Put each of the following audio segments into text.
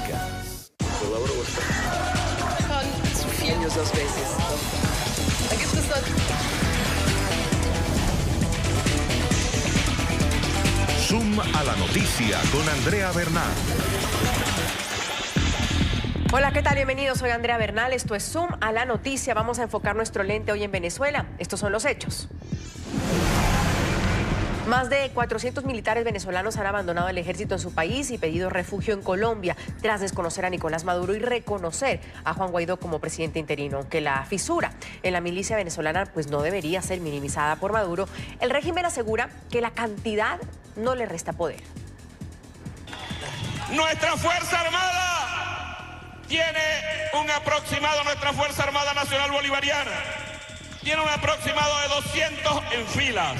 dominicanos. Son suficientes 2 veces. Aquí está. Zoom a la noticia con Andrea Bernal. Hola, ¿qué tal? Bienvenidos, soy Andrea Bernal, esto es Zoom a la noticia. Vamos a enfocar nuestro lente hoy en Venezuela. Estos son los hechos. Más de 400 militares venezolanos han abandonado el ejército en su país y pedido refugio en Colombia tras desconocer a Nicolás Maduro y reconocer a Juan Guaidó como presidente interino. Aunque la fisura en la milicia venezolana pues no debería ser minimizada por Maduro, el régimen asegura que la cantidad no le resta poder. Nuestra Fuerza Armada tiene un aproximado, nuestra Fuerza Armada Nacional Bolivariana tiene un aproximado de 200 en filas.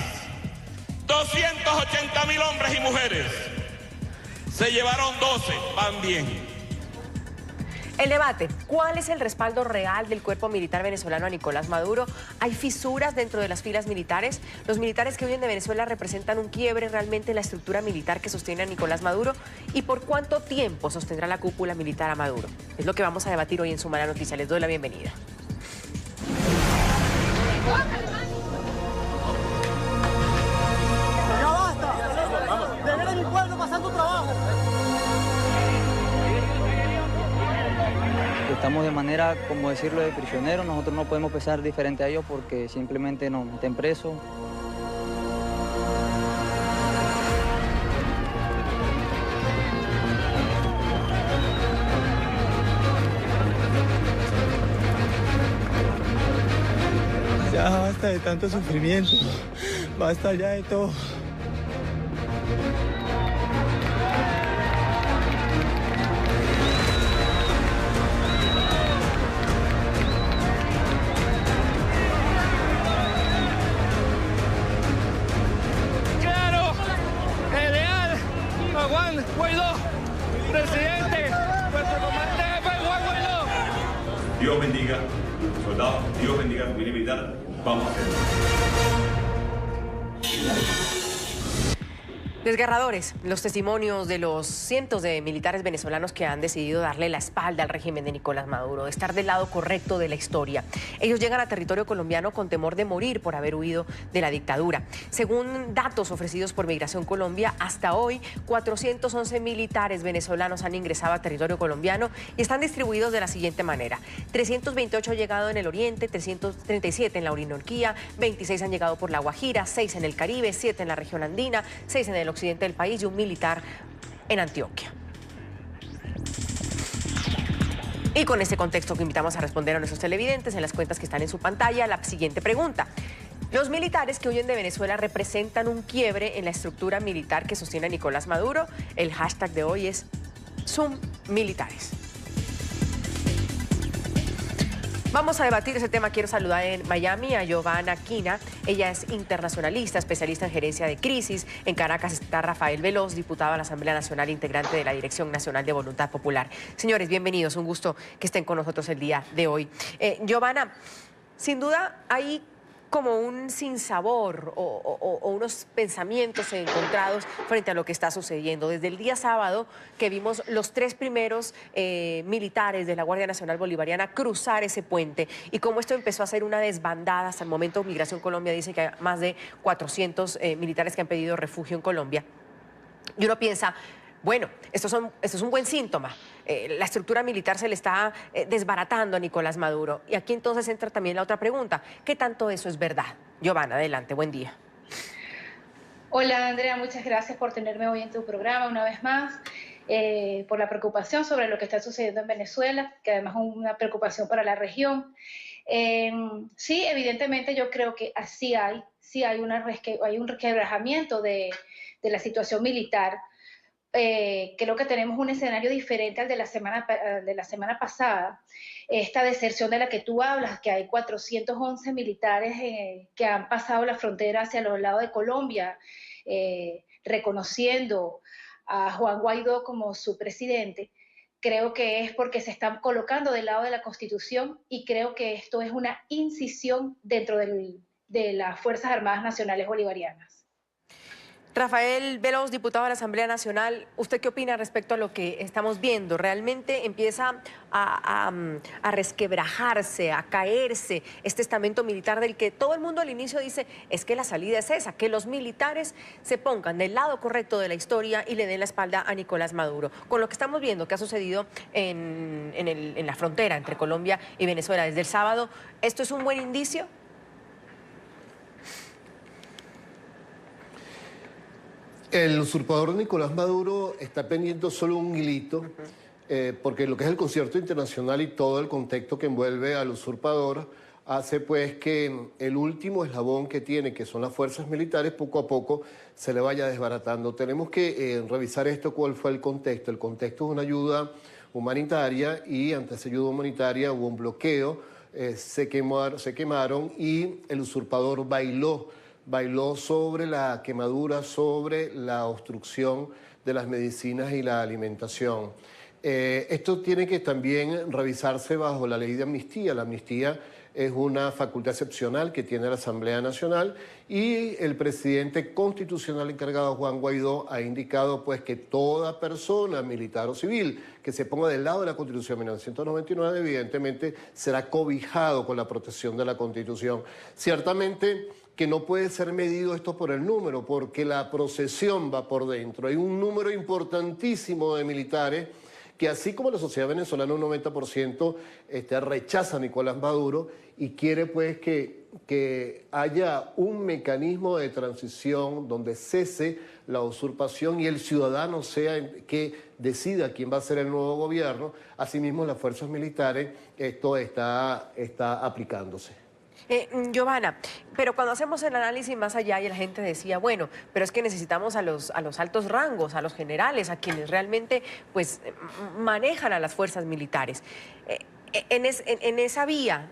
280.000 hombres y mujeres. Se llevaron 12, van bien. El debate, ¿cuál es el respaldo real del cuerpo militar venezolano a Nicolás Maduro? ¿Hay fisuras dentro de las filas militares? ¿Los militares que huyen de Venezuela representan un quiebre realmente en la estructura militar que sostiene a Nicolás Maduro? ¿Y por cuánto tiempo sostendrá la cúpula militar a Maduro? Es lo que vamos a debatir hoy en Zoom a la Noticia. Les doy la bienvenida. Estamos de manera, como decirlo, de prisioneros. Nosotros no podemos pensar diferente a ellos porque simplemente nos meten presos. Ya basta de tanto sufrimiento, basta ya de todo. Claro, el leal a Juan Guaidó, presidente, nuestro comandante jefe Juan Guaidó. Dios bendiga, soldados, Dios bendiga a la familia militar. Vamos a hacerlo. Desgarradores los testimonios de los cientos de militares venezolanos que han decidido darle la espalda al régimen de Nicolás Maduro, de estar del lado correcto de la historia. Ellos llegan a territorio colombiano con temor de morir por haber huido de la dictadura. Según datos ofrecidos por Migración Colombia, hasta hoy 411 militares venezolanos han ingresado a territorio colombiano y están distribuidos de la siguiente manera: 328 han llegado en el oriente, 337 en la Orinoquía, 26 han llegado por la Guajira, 6 en el Caribe, 7 en la región andina, 6 en el occidente del país y un militar en Antioquia. Y con este contexto que invitamos a responder a nuestros televidentes en las cuentas que están en su pantalla, la siguiente pregunta. ¿Los militares que huyen de Venezuela representan un quiebre en la estructura militar que sostiene a Nicolás Maduro? El hashtag de hoy es #ZoomMilitares. Vamos a debatir ese tema. Quiero saludar en Miami a Giovanna Quina. Ella es internacionalista, especialista en gerencia de crisis. En Caracas está Rafael Veloz, diputado a la Asamblea Nacional, integrante de la Dirección Nacional de Voluntad Popular. Señores, bienvenidos. Un gusto que estén con nosotros el día de hoy. Giovanna, sin duda hay como un sinsabor o unos pensamientos encontrados frente a lo que está sucediendo. Desde el día sábado que vimos los 3 primeros militares de la Guardia Nacional Bolivariana cruzar ese puente y cómo esto empezó a ser una desbandada. Hasta el momento Migración Colombia dice que hay más de 400 militares que han pedido refugio en Colombia. Y uno piensa, bueno, esto es un buen síntoma. La estructura militar se le está desbaratando a Nicolás Maduro. Y aquí entonces entra también la otra pregunta. ¿Qué tanto eso es verdad? Giovanna, adelante, buen día. Hola Andrea, muchas gracias por tenerme hoy en tu programa una vez más, por la preocupación sobre lo que está sucediendo en Venezuela, que además es una preocupación para la región. Sí, evidentemente yo creo que así hay un resquebrajamiento de la situación militar. Creo que tenemos un escenario diferente al de la semana pasada. Esta deserción de la que tú hablas, que hay 411 militares que han pasado la frontera hacia los lados de Colombia, reconociendo a Juan Guaidó como su presidente, creo que es porque se están colocando del lado de la Constitución y creo que esto es una incisión dentro de las Fuerzas Armadas Nacionales Bolivarianas. Rafael Veloz, diputado de la Asamblea Nacional, ¿usted qué opina respecto a lo que estamos viendo? ¿Realmente empieza a resquebrajarse, a caerse este estamento militar del que todo el mundo al inicio dice es que la salida es esa, que los militares se pongan del lado correcto de la historia y le den la espalda a Nicolás Maduro? Con lo que estamos viendo que ha sucedido en la frontera entre Colombia y Venezuela desde el sábado, ¿esto es un buen indicio? El usurpador Nicolás Maduro está pendiente solo un hilito, porque lo que es el concierto internacional y todo el contexto que envuelve al usurpador hace pues que el último eslabón que tiene, que son las fuerzas militares, poco a poco se le vaya desbaratando. Tenemos que revisar esto, cuál fue el contexto. El contexto es una ayuda humanitaria y ante esa ayuda humanitaria hubo un bloqueo, se quemaron y el usurpador bailó sobre la quemadura, sobre la obstrucción de las medicinas y la alimentación. Esto tiene que también revisarse bajo la ley de amnistía. La amnistía es una facultad excepcional que tiene la Asamblea Nacional y el presidente constitucional encargado, Juan Guaidó, ha indicado pues que toda persona, militar o civil, que se ponga del lado de la Constitución de 1999, evidentemente será cobijado con la protección de la Constitución. Ciertamente que no puede ser medido esto por el número, porque la procesión va por dentro. Hay un número importantísimo de militares que, así como la sociedad venezolana, un 90% rechaza a Nicolás Maduro y quiere pues que haya un mecanismo de transición donde cese la usurpación y el ciudadano sea el que decida quién va a ser el nuevo gobierno. Asimismo, las fuerzas militares, esto está aplicándose. Giovanna, pero cuando hacemos el análisis más allá y la gente decía, bueno, pero es que necesitamos a los altos rangos, a los generales, a quienes realmente pues manejan a las fuerzas militares. En esa vía,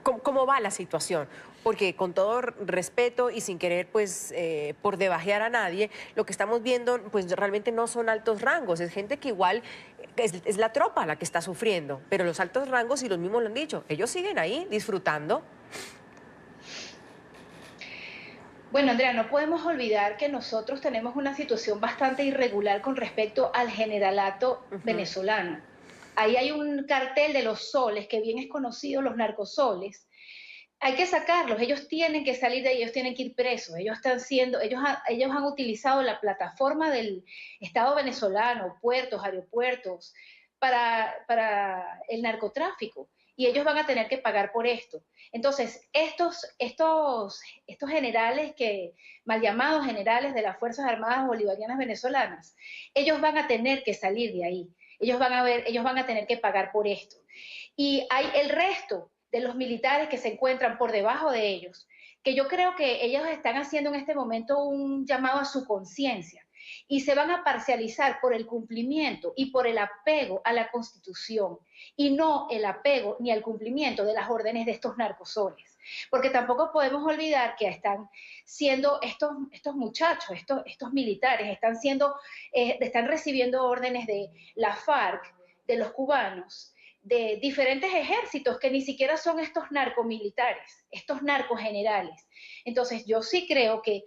¿cómo va la situación? Porque con todo respeto y sin querer pues por debajear a nadie, lo que estamos viendo pues realmente no son altos rangos, es gente que igual es la tropa la que está sufriendo, pero los altos rangos, y los mismos lo han dicho, ellos siguen ahí disfrutando. Bueno, Andrea, no podemos olvidar que nosotros tenemos una situación bastante irregular con respecto al generalato venezolano. Ahí hay un cartel de los soles, que bien es conocido, los narcosoles. Hay que sacarlos, ellos tienen que salir de ahí, ellos tienen que ir presos. Ellos han utilizado la plataforma del Estado venezolano, puertos, aeropuertos, para el narcotráfico. Y ellos van a tener que pagar por esto. Entonces, estos generales, mal llamados generales de las Fuerzas Armadas Bolivarianas Venezolanas, ellos van a tener que salir de ahí. Ellos van a tener que pagar por esto. Y hay el resto de los militares que se encuentran por debajo de ellos, que yo creo que ellos están haciendo en este momento un llamado a su conciencia y se van a parcializar por el cumplimiento y por el apego a la Constitución y no el apego ni al cumplimiento de las órdenes de estos narcosoles. Porque tampoco podemos olvidar que están siendo estos muchachos, estos militares, están recibiendo órdenes de la FARC, de los cubanos, de diferentes ejércitos que ni siquiera son estos narcomilitares, estos narcogenerales. Entonces yo sí creo que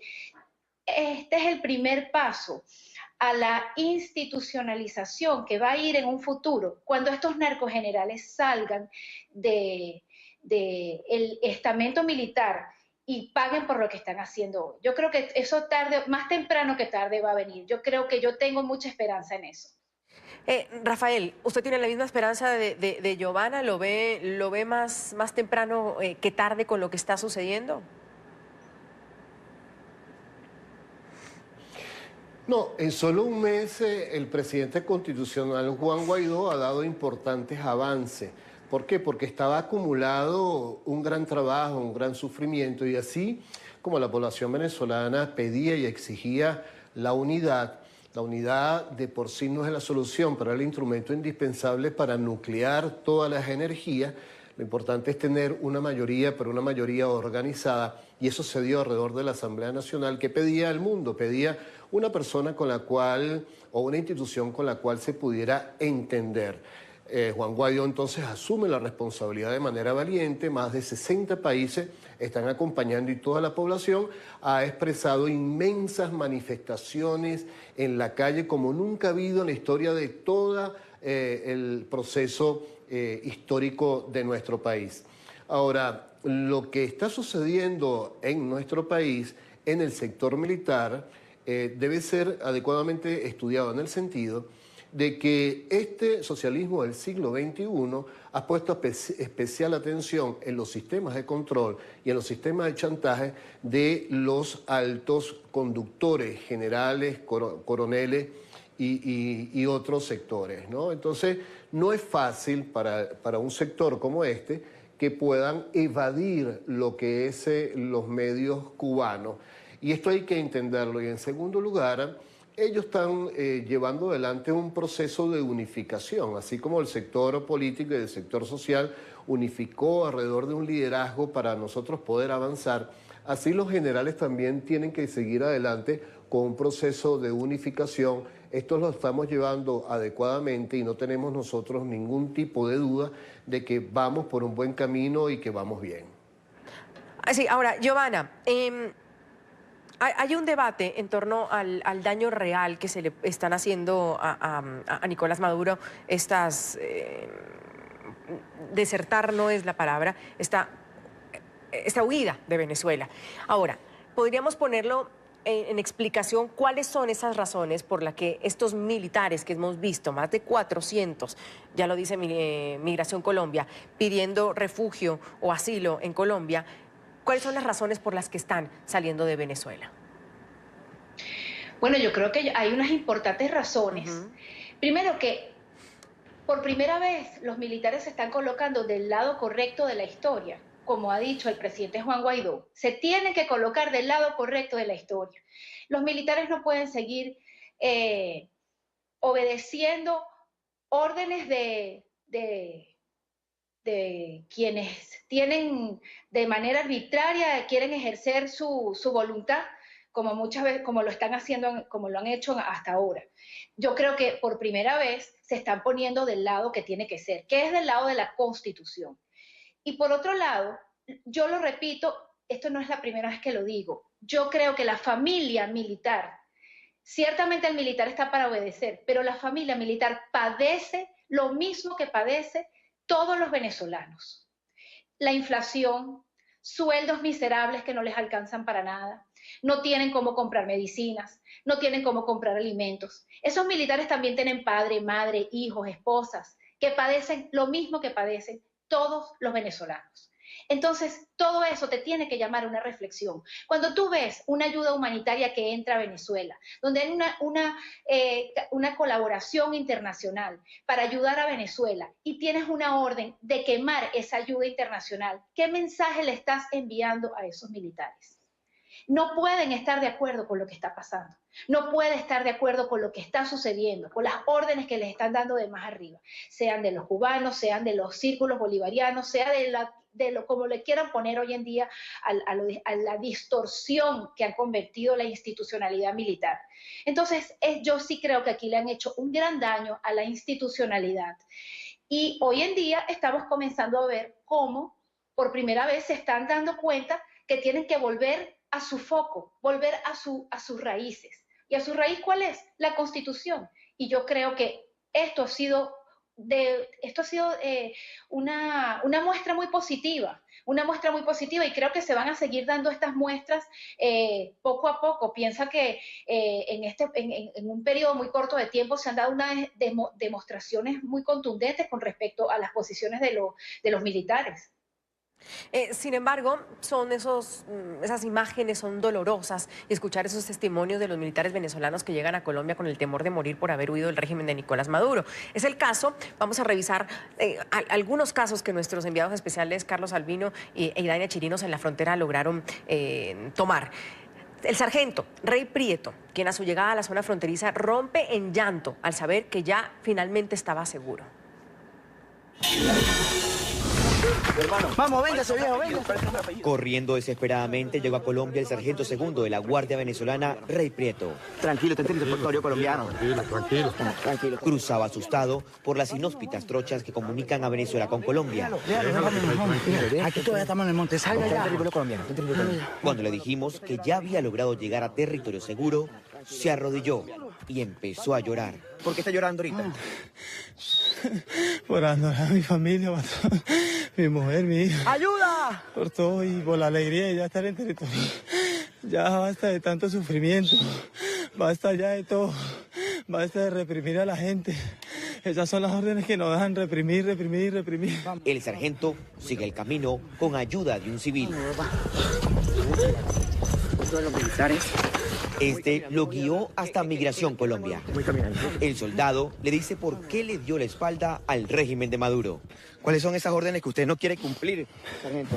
este es el primer paso a la institucionalización que va a ir en un futuro cuando estos narcogenerales salgan del estamento militar y paguen por lo que están haciendo hoy. Yo creo que eso más temprano que tarde va a venir. Yo creo que yo tengo mucha esperanza en eso. Rafael, ¿usted tiene la misma esperanza de Giovanna? ¿Lo ve más temprano que tarde con lo que está sucediendo? No, en solo un mes el presidente constitucional Juan Guaidó ha dado importantes avances. ¿Por qué? Porque estaba acumulado un gran trabajo, un gran sufrimiento, y así como la población venezolana pedía y exigía la unidad de por sí no es la solución, pero es el instrumento indispensable para nuclear todas las energías. Lo importante es tener una mayoría, pero una mayoría organizada, y eso se dio alrededor de la Asamblea Nacional, que pedía al mundo, pedía una persona con la cual, o una institución con la cual se pudiera entender. Juan Guaidó entonces asume la responsabilidad de manera valiente. Más de 60 países están acompañando y toda la población ha expresado inmensas manifestaciones en la calle como nunca ha habido en la historia de todo el proceso histórico de nuestro país. Ahora, lo que está sucediendo en nuestro país, en el sector militar, debe ser adecuadamente estudiado en el sentido de que este socialismo del siglo XXI ha puesto especial atención en los sistemas de control y en los sistemas de chantaje de los altos conductores, generales, coroneles y otros sectores, ¿no? Entonces, no es fácil para un sector como este que puedan evadir lo que es los medios cubanos. Y esto hay que entenderlo. Y en segundo lugar, ellos están llevando adelante un proceso de unificación, así como el sector político y el sector social unificó alrededor de un liderazgo para nosotros poder avanzar. Así los generales también tienen que seguir adelante con un proceso de unificación. Esto lo estamos llevando adecuadamente y no tenemos nosotros ningún tipo de duda de que vamos por un buen camino y que vamos bien. Sí, ahora, Giovanna, hay un debate en torno al daño real que se le están haciendo a Nicolás Maduro. Desertar no es la palabra, esta huida de Venezuela. Ahora, podríamos ponerlo en explicación cuáles son esas razones por las que estos militares que hemos visto, más de 400, ya lo dice Migración Colombia, pidiendo refugio o asilo en Colombia, ¿cuáles son las razones por las que están saliendo de Venezuela? Bueno, yo creo que hay unas importantes razones. Primero que por primera vez los militares se están colocando del lado correcto de la historia. Como ha dicho el presidente Juan Guaidó, se tienen que colocar del lado correcto de la historia. Los militares no pueden seguir obedeciendo órdenes de quienes tienen de manera arbitraria, quieren ejercer su voluntad, como muchas veces, como lo están haciendo, como lo han hecho hasta ahora. Yo creo que por primera vez se están poniendo del lado que tiene que ser, que es del lado de la Constitución. Y por otro lado, yo lo repito, esto no es la primera vez que lo digo, yo creo que la familia militar, ciertamente el militar está para obedecer, pero la familia militar padece lo mismo que padece todos los venezolanos. La inflación, sueldos miserables que no les alcanzan para nada, no tienen cómo comprar medicinas, no tienen cómo comprar alimentos. Esos militares también tienen padre, madre, hijos, esposas, que padecen lo mismo que padecen todos los venezolanos. Entonces, todo eso te tiene que llamar a una reflexión. Cuando tú ves una ayuda humanitaria que entra a Venezuela, donde hay una colaboración internacional para ayudar a Venezuela y tienes una orden de quemar esa ayuda internacional, ¿qué mensaje le estás enviando a esos militares? No pueden estar de acuerdo con lo que está pasando, no pueden estar de acuerdo con lo que está sucediendo, con las órdenes que les están dando de más arriba, sean de los cubanos, sean de los círculos bolivarianos, sea de lo como le quieran poner hoy en día a la distorsión que ha convertido la institucionalidad militar. Entonces, yo sí creo que aquí le han hecho un gran daño a la institucionalidad. Y hoy en día estamos comenzando a ver cómo, por primera vez, se están dando cuenta que tienen que volver a su foco, volver a sus raíces. ¿Y a su raíz cuál es? La Constitución. Y yo creo que esto ha sido una muestra muy positiva, y creo que se van a seguir dando estas muestras poco a poco. Piensa que en un periodo muy corto de tiempo se han dado unas demostraciones muy contundentes con respecto a las posiciones de los militares. Sin embargo, esas imágenes son dolorosas, y escuchar esos testimonios de los militares venezolanos que llegan a Colombia con el temor de morir por haber huido del régimen de Nicolás Maduro. Es el caso, vamos a revisar algunos casos que nuestros enviados especiales Carlos Albino e Idaina Chirinos en la frontera lograron tomar. El sargento Rey Prieto, quien a su llegada a la zona fronteriza rompe en llanto al saber que ya finalmente estaba seguro. Vamos, véngase, viejo, venga. Corriendo desesperadamente llegó a Colombia el sargento segundo de la Guardia Venezolana, Rey Prieto. Tranquilo, te entiendo, territorio colombiano. Tranquilo. Cruzaba asustado por las inhóspitas trochas que comunican a Venezuela con Colombia. Aquí todavía estamos en el monte, salga ya. Territorio colombiano. Cuando le dijimos que ya había logrado llegar a territorio seguro, se arrodilló y empezó a llorar. ¿Por qué está llorando ahorita? Por abandonar a mi familia, mi mujer, mi hija. ¡Ayuda! Por todo y por la alegría de ya estar en territorio. Ya basta de tanto sufrimiento. Basta ya de todo. Basta de reprimir a la gente. Esas son las órdenes que nos dan, reprimir. El sargento sigue el camino con ayuda de un civil. Los militares. Este lo guió hasta Migración Colombia. El soldado le dice por qué le dio la espalda al régimen de Maduro. ¿Cuáles son esas órdenes que usted no quiere cumplir, sargento?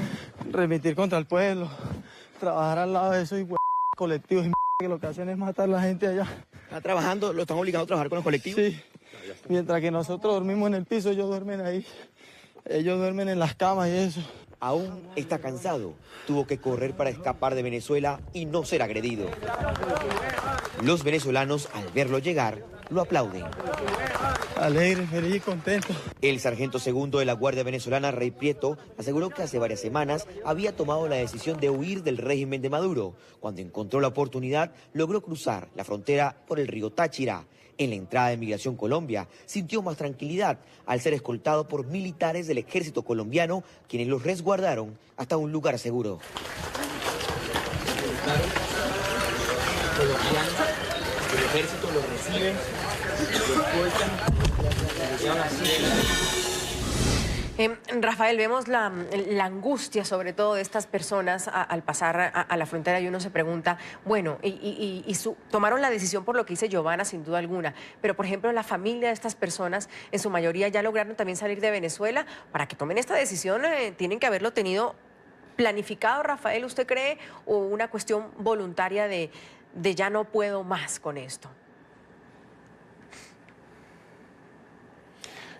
Remitir contra el pueblo. Trabajar al lado de esos colectivos que lo que hacen es matar a la gente allá. ¿Está trabajando? ¿Lo están obligando a trabajar con los colectivos? Sí. Mientras que nosotros dormimos en el piso, ellos duermen ahí. Ellos duermen en las camas y eso. Aún está cansado. Tuvo que correr para escapar de Venezuela y no ser agredido. Los venezolanos, al verlo llegar, lo aplauden. Alegre, feliz y contento. El sargento segundo de la Guardia Venezolana, Rey Prieto, aseguró que hace varias semanas había tomado la decisión de huir del régimen de Maduro. Cuando encontró la oportunidad, logró cruzar la frontera por el río Táchira. En la entrada de Migración Colombia, sintió más tranquilidad al ser escoltado por militares del ejército colombiano, quienes los resguardaron hasta un lugar seguro. El ejército los recibe, los escoltan, los llevan así. Rafael, vemos la angustia sobre todo de estas personas al pasar a la frontera y uno se pregunta, bueno, tomaron la decisión por lo que dice Giovanna, sin duda alguna, pero por ejemplo la familia de estas personas en su mayoría ya lograron también salir de Venezuela. Para que tomen esta decisión tienen que haberlo tenido planificado, Rafael, ¿usted cree? ¿O una cuestión voluntaria de ya no puedo más con esto?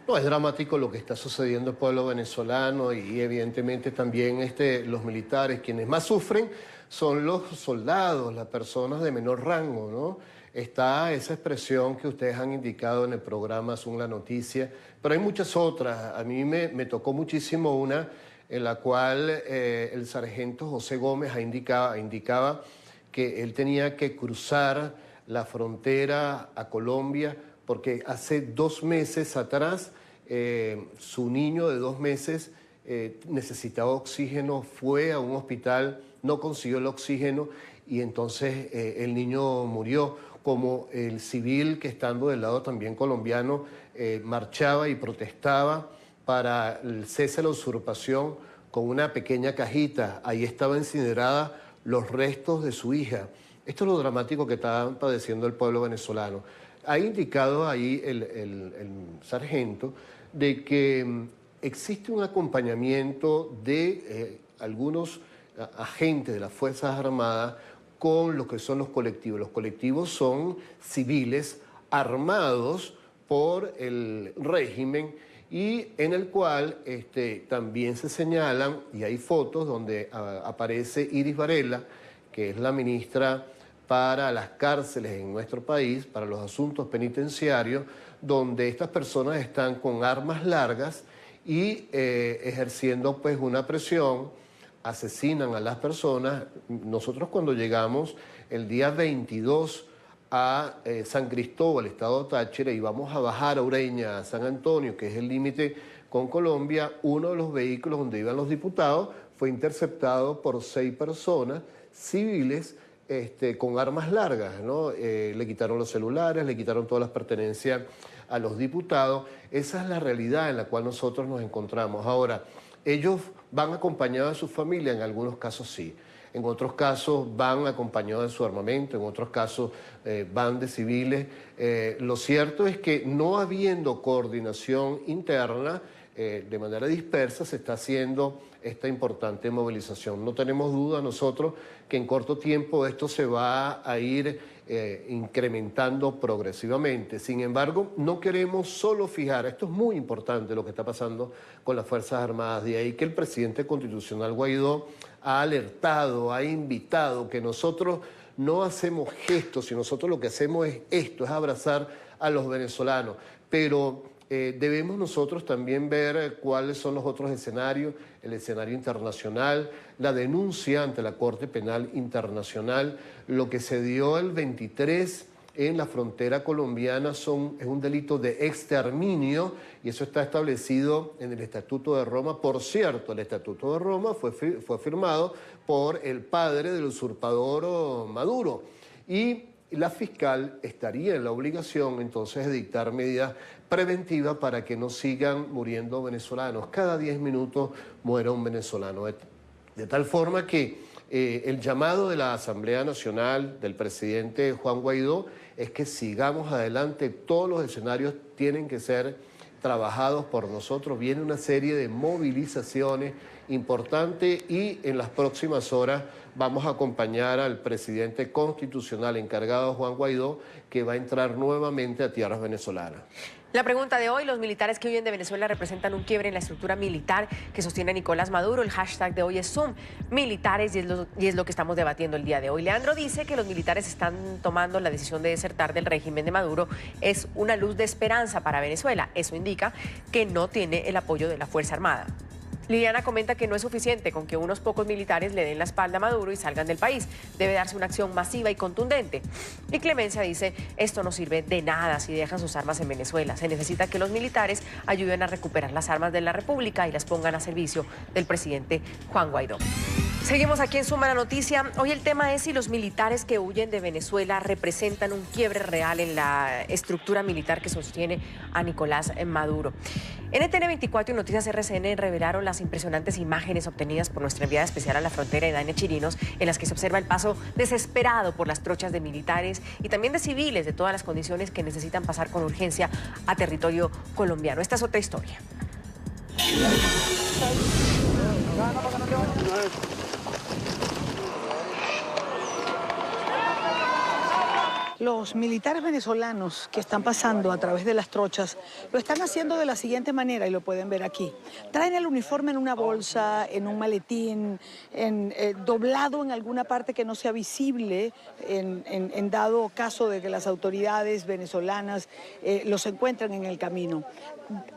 No, es dramático lo que está sucediendo al pueblo venezolano y evidentemente también los militares. Quienes más sufren son los soldados, las personas de menor rango, ¿no? Está esa expresión que ustedes han indicado en el programa Zoom La Noticia, pero hay muchas otras. A mí me tocó muchísimo una en la cual el sargento José Gómez indicaba que él tenía que cruzar la frontera a Colombia porque hace 2 meses atrás su niño de 2 meses necesitaba oxígeno, fue a un hospital, no consiguió el oxígeno y entonces el niño murió. Como el civil que estando del lado también colombiano marchaba y protestaba para el cese de la usurpación con una pequeña cajita, ahí estaba incinerada los restos de su hija. Esto es lo dramático que está padeciendo el pueblo venezolano. Ha indicado ahí el sargento de que existe un acompañamiento de algunos agentes de las Fuerzas Armadas con lo que son los colectivos. Los colectivos son civiles armados por el régimen y en el cual también se señalan, y hay fotos donde aparece Iris Varela, que es la ministra para las cárceles en nuestro país, para los asuntos penitenciarios, donde estas personas están con armas largas y ejerciendo pues una presión, asesinan a las personas. Nosotros cuando llegamos el día 22 a San Cristóbal, estado Táchira, y vamos a bajar a Ureña, a San Antonio, que es el límite con Colombia, uno de los vehículos donde iban los diputados fue interceptado por 6 personas civiles con armas largas, ¿no? Le quitaron los celulares, le quitaron todas las pertenencias a los diputados. Esa es la realidad en la cual nosotros nos encontramos. Ahora, ellos van acompañados de su familia, en algunos casos sí. En otros casos van acompañados de su armamento, en otros casos van de civiles. Lo cierto es que no habiendo coordinación interna, de manera dispersa se está haciendo esta importante movilización. No tenemos duda nosotros que en corto tiempo esto se va a ir incrementando progresivamente. Sin embargo, no queremos solo fijar, esto es muy importante lo que está pasando con las Fuerzas Armadas, de ahí que el presidente constitucional Guaidó ha alertado, ha invitado que nosotros no hacemos gestos, sino nosotros lo que hacemos es esto, es abrazar a los venezolanos, pero debemos nosotros también ver cuáles son los otros escenarios, el escenario internacional, la denuncia ante la Corte Penal Internacional, lo que se dio el 23 en la frontera colombiana es un delito de exterminio y eso está establecido en el Estatuto de Roma. Por cierto, el Estatuto de Roma fue firmado por el padre del usurpador Maduro y la fiscal estaría en la obligación entonces de dictar medidas preventivas para que no sigan muriendo venezolanos. Cada 10 minutos muere un venezolano. De tal forma que el llamado de la Asamblea Nacional del presidente Juan Guaidó es que sigamos adelante. Todos los escenarios tienen que ser trabajados por nosotros. Viene una serie de movilizaciones importantes y en las próximas horas vamos a acompañar al presidente constitucional encargado, Juan Guaidó, que va a entrar nuevamente a tierras venezolanas. La pregunta de hoy, los militares que huyen de Venezuela representan un quiebre en la estructura militar que sostiene Nicolás Maduro. El hashtag de hoy es Zoom Militares y es lo que estamos debatiendo el día de hoy. Leandro dice que los militares están tomando la decisión de desertar del régimen de Maduro. Es una luz de esperanza para Venezuela. Eso indica que no tiene el apoyo de la Fuerza Armada. Liliana comenta que no es suficiente con que unos pocos militares le den la espalda a Maduro y salgan del país. Debe darse una acción masiva y contundente. Y Clemencia dice, esto no sirve de nada si dejan sus armas en Venezuela. Se necesita que los militares ayuden a recuperar las armas de la República y las pongan a servicio del presidente Juan Guaidó. Seguimos aquí en Suma la Noticia. Hoy el tema es si los militares que huyen de Venezuela representan un quiebre real en la estructura militar que sostiene a Nicolás Maduro. NTN 24 y Noticias RCN revelaron las impresionantes imágenes obtenidas por nuestra enviada especial a la frontera, Edania Chirinos, en las que se observa el paso desesperado por las trochas de militares y también de civiles de todas las condiciones que necesitan pasar con urgencia a territorio colombiano. Esta es otra historia. Los militares venezolanos que están pasando a través de las trochas lo están haciendo de la siguiente manera y lo pueden ver aquí. Traen el uniforme en una bolsa, en un maletín, doblado en alguna parte que no sea visible en dado caso de que las autoridades venezolanas los encuentren en el camino.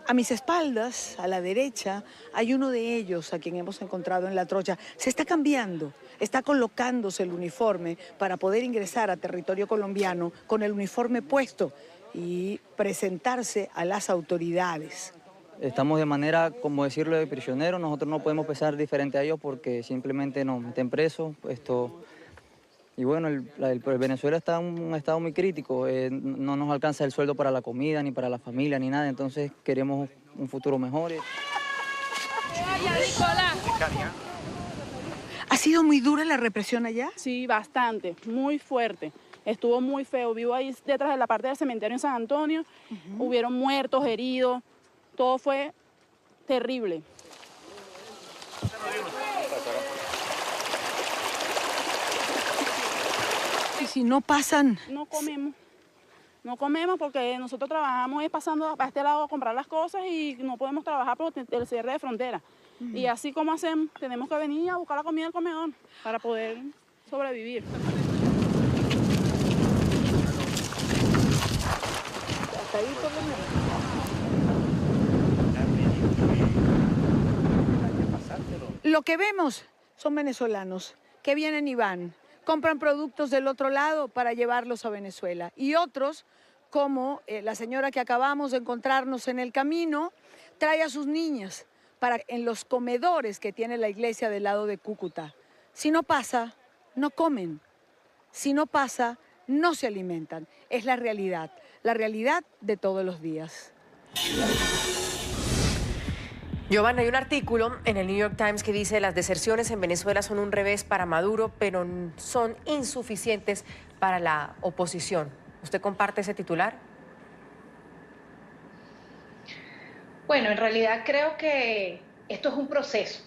A mis espaldas, a la derecha, hay uno de ellos a quien hemos encontrado en la trocha. Se está cambiando, está colocándose el uniforme para poder ingresar a territorio colombiano con el uniforme puesto y presentarse a las autoridades. Estamos de manera, como decirlo, de prisioneros. Nosotros no podemos pensar diferente a ellos porque simplemente nos meten presos. Y bueno, el Venezuela está en un estado muy crítico. No nos alcanza el sueldo para la comida, ni para la familia, ni nada. Entonces queremos un futuro mejor. ¿Ha sido muy dura la represión allá? Sí, bastante, muy fuerte. Estuvo muy feo. Vivo ahí detrás de la parte del cementerio en San Antonio. Hubieron muertos, heridos. Todo fue terrible. ¿Y si no pasan? No comemos. No comemos porque nosotros trabajamos pasando a este lado a comprar las cosas y no podemos trabajar por el cierre de frontera. Y así como hacemos, tenemos que venir a buscar la comida del comedor para poder sobrevivir. Lo que vemos son venezolanos que vienen y van, compran productos del otro lado para llevarlos a Venezuela. Y otros, como la señora que acabamos de encontrarnos en el camino, trae a sus niñas en los comedores que tiene la iglesia del lado de Cúcuta. Si no pasa, no comen. Si no pasa, no se alimentan. Es la realidad de todos los días. Giovanna, hay un artículo en el New York Times que dice las deserciones en Venezuela son un revés para Maduro, pero son insuficientes para la oposición. ¿Usted comparte ese titular? Bueno, en realidad creo que esto es un proceso.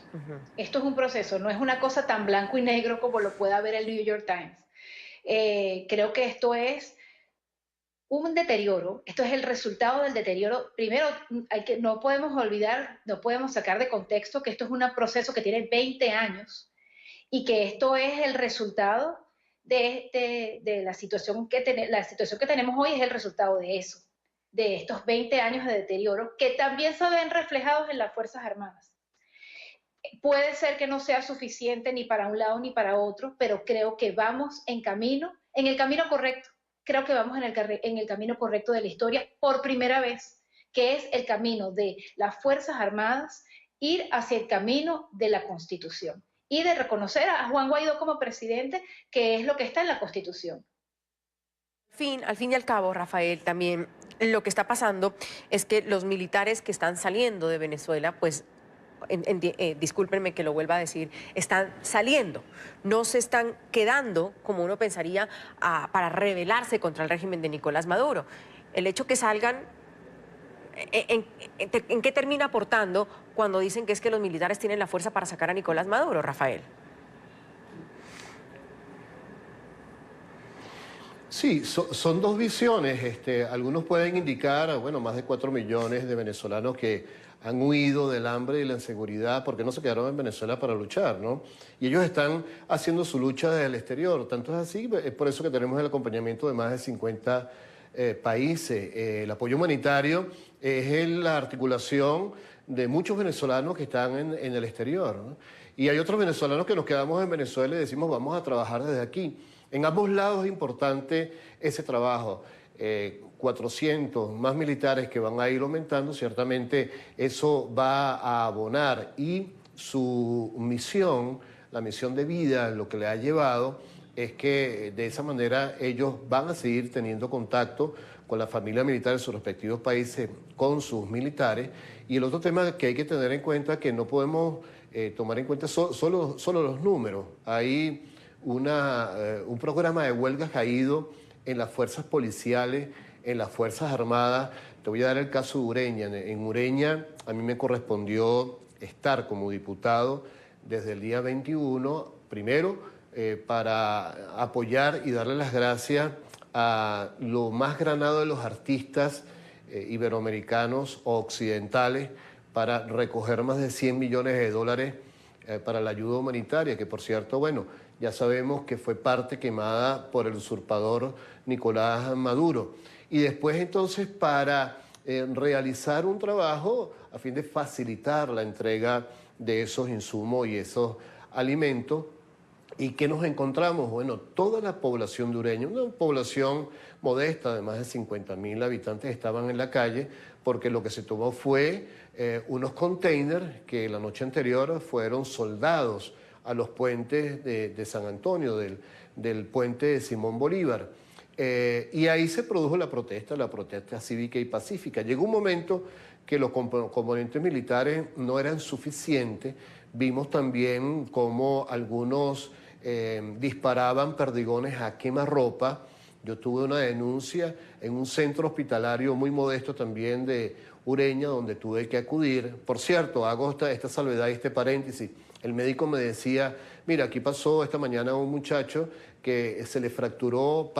Esto es un proceso, no es una cosa tan blanco y negro como lo pueda ver el New York Times. Creo que esto es un deterioro, esto es el resultado del deterioro. Primero, no podemos olvidar, no podemos sacar de contexto que esto es un proceso que tiene 20 años y que esto es el resultado de la situación que tenemos hoy, es el resultado de eso, de estos 20 años de deterioro que también se ven reflejados en las Fuerzas Armadas. Puede ser que no sea suficiente ni para un lado ni para otro, pero creo que vamos en el camino correcto. Creo que vamos en el camino correcto de la historia por primera vez, que es el camino de las Fuerzas Armadas ir hacia el camino de la Constitución y de reconocer a Juan Guaidó como presidente, que es lo que está en la Constitución. Al fin y al cabo, Rafael, también lo que está pasando es que los militares que están saliendo de Venezuela, pues discúlpenme que lo vuelva a decir, están saliendo, no se están quedando, como uno pensaría, para rebelarse contra el régimen de Nicolás Maduro. El hecho que salgan, ¿en qué termina aportando cuando dicen que es que los militares tienen la fuerza para sacar a Nicolás Maduro, Rafael? Sí, son dos visiones. Algunos pueden indicar, bueno, más de 4 millones de venezolanos que han huido del hambre y la inseguridad porque no se quedaron en Venezuela para luchar, ¿no? Y ellos están haciendo su lucha desde el exterior. Tanto es así, es por eso que tenemos el acompañamiento de más de 50 países. El apoyo humanitario es la articulación de muchos venezolanos que están en el exterior, ¿no? Y hay otros venezolanos que nos quedamos en Venezuela y decimos vamos a trabajar desde aquí. En ambos lados es importante ese trabajo. 400 más militares que van a ir aumentando, ciertamente eso va a abonar, y su misión, la misión de vida, lo que le ha llevado es que de esa manera ellos van a seguir teniendo contacto con la familia militar de sus respectivos países, con sus militares. Y el otro tema que hay que tener en cuenta, que no podemos tomar en cuenta solo los números. Hay un programa de huelgas caído en las fuerzas policiales, en las Fuerzas Armadas. Te voy a dar el caso de Ureña. En Ureña a mí me correspondió estar como diputado desde el día 21, primero para apoyar y darle las gracias a lo más granado de los artistas iberoamericanos o occidentales para recoger más de 100 millones de dólares para la ayuda humanitaria, que por cierto, bueno, ya sabemos que fue parte quemada por el usurpador Nicolás Maduro. Y después entonces para realizar un trabajo a fin de facilitar la entrega de esos insumos y esos alimentos. ¿Y qué nos encontramos? Bueno, toda la población de Ureña, una población modesta de más de 50.000 habitantes, estaban en la calle porque lo que se tomó fue unos containers que la noche anterior fueron soldados a los puentes de San Antonio, del puente de Simón Bolívar. Y ahí se produjo la protesta cívica y pacífica. Llegó un momento que los componentes militares no eran suficientes. Vimos también cómo algunos disparaban perdigones a quemarropa. Yo tuve una denuncia en un centro hospitalario muy modesto también de Ureña, donde tuve que acudir. Por cierto, hago esta salvedad y este paréntesis. El médico me decía, mira, aquí pasó esta mañana un muchacho que se le fracturó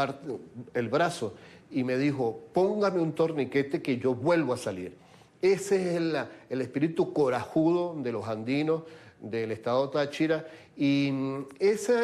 el brazo y me dijo, póngame un torniquete que yo vuelvo a salir. Ese es el espíritu corajudo de los andinos del estado Táchira, y esa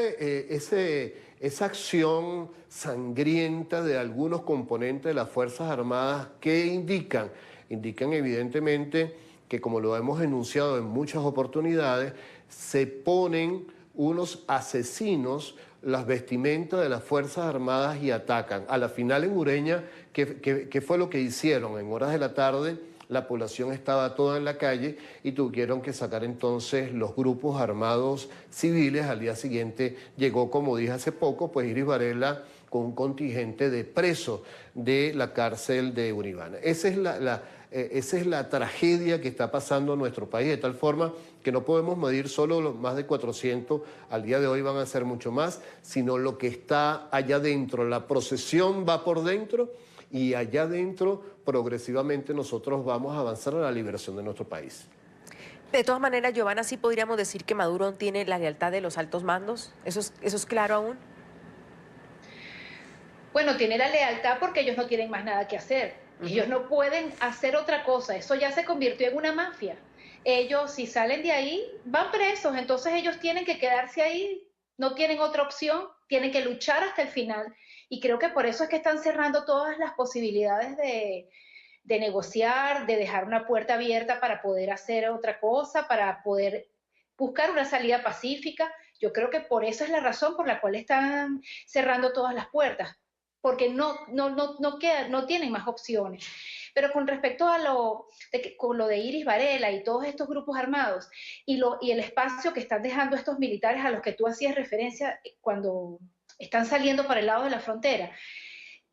acción sangrienta de algunos componentes de las Fuerzas Armadas, ¿qué indican? Indican evidentemente que, como lo hemos enunciado en muchas oportunidades, se ponen unos asesinos las vestimentas de las Fuerzas Armadas y atacan. A la final en Ureña, ¿qué fue lo que hicieron? En horas de la tarde la población estaba toda en la calle y tuvieron que sacar entonces los grupos armados civiles. Al día siguiente llegó, como dije hace poco, pues Iris Varela con un contingente de presos de la cárcel de Uribana. Esa es la tragedia que está pasando en nuestro país, de tal forma que no podemos medir solo los más de 400, al día de hoy van a ser mucho más, sino lo que está allá dentro. La procesión va por dentro y allá adentro progresivamente nosotros vamos a avanzar a la liberación de nuestro país. De todas maneras, Giovanna, ¿sí podríamos decir que Maduro tiene la lealtad de los altos mandos? ¿Eso es claro aún? Bueno, tiene la lealtad porque ellos no tienen más nada que hacer. Ellos no pueden hacer otra cosa. Eso ya se convirtió en una mafia. Ellos, si salen de ahí, van presos. Entonces ellos tienen que quedarse ahí. No tienen otra opción. Tienen que luchar hasta el final. Y creo que por eso es que están cerrando todas las posibilidades de negociar, de dejar una puerta abierta para poder hacer otra cosa, para poder buscar una salida pacífica. Yo creo que por eso es la razón por la cual están cerrando todas las puertas, porque no tienen más opciones. Pero con respecto a lo de Iris Varela y todos estos grupos armados y el espacio que están dejando estos militares a los que tú hacías referencia cuando están saliendo para el lado de la frontera,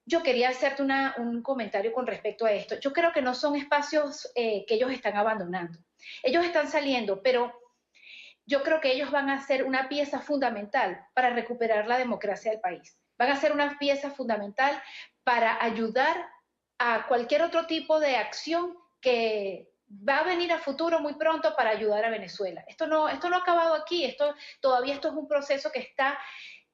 yo quería hacerte un comentario con respecto a esto. Yo creo que no son espacios que ellos están abandonando. Ellos están saliendo, pero yo creo que ellos van a ser una pieza fundamental para recuperar la democracia del país. Van a ser una pieza fundamental para ayudar a cualquier otro tipo de acción que va a venir a futuro muy pronto para ayudar a Venezuela. Esto no ha acabado aquí, todavía esto es un proceso que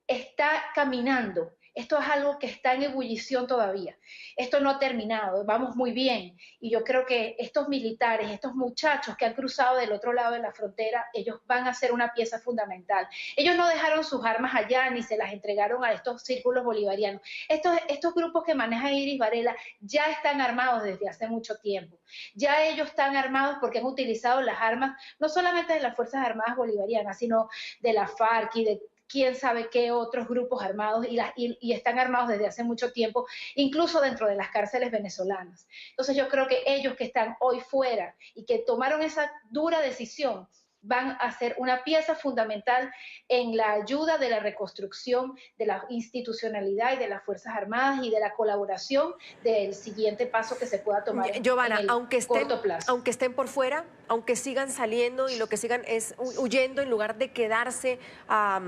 está caminando. Esto es algo que está en ebullición todavía. Esto no ha terminado, vamos muy bien. Y yo creo que estos militares, estos muchachos que han cruzado del otro lado de la frontera, ellos van a ser una pieza fundamental. Ellos no dejaron sus armas allá ni se las entregaron a estos círculos bolivarianos. Estos grupos que maneja Iris Varela ya están armados desde hace mucho tiempo. Ya ellos están armados porque han utilizado las armas, no solamente de las Fuerzas Armadas Bolivarianas, sino de la FARC y de quién sabe qué otros grupos armados y están armados desde hace mucho tiempo, incluso dentro de las cárceles venezolanas. Entonces yo creo que ellos que están hoy fuera y que tomaron esa dura decisión van a ser una pieza fundamental en la ayuda de la reconstrucción de la institucionalidad y de las Fuerzas Armadas y de la colaboración del siguiente paso que se pueda tomar Giovanna, en el corto plazo. Aunque estén por fuera, aunque sigan saliendo y lo que sigan es huyendo en lugar de quedarse a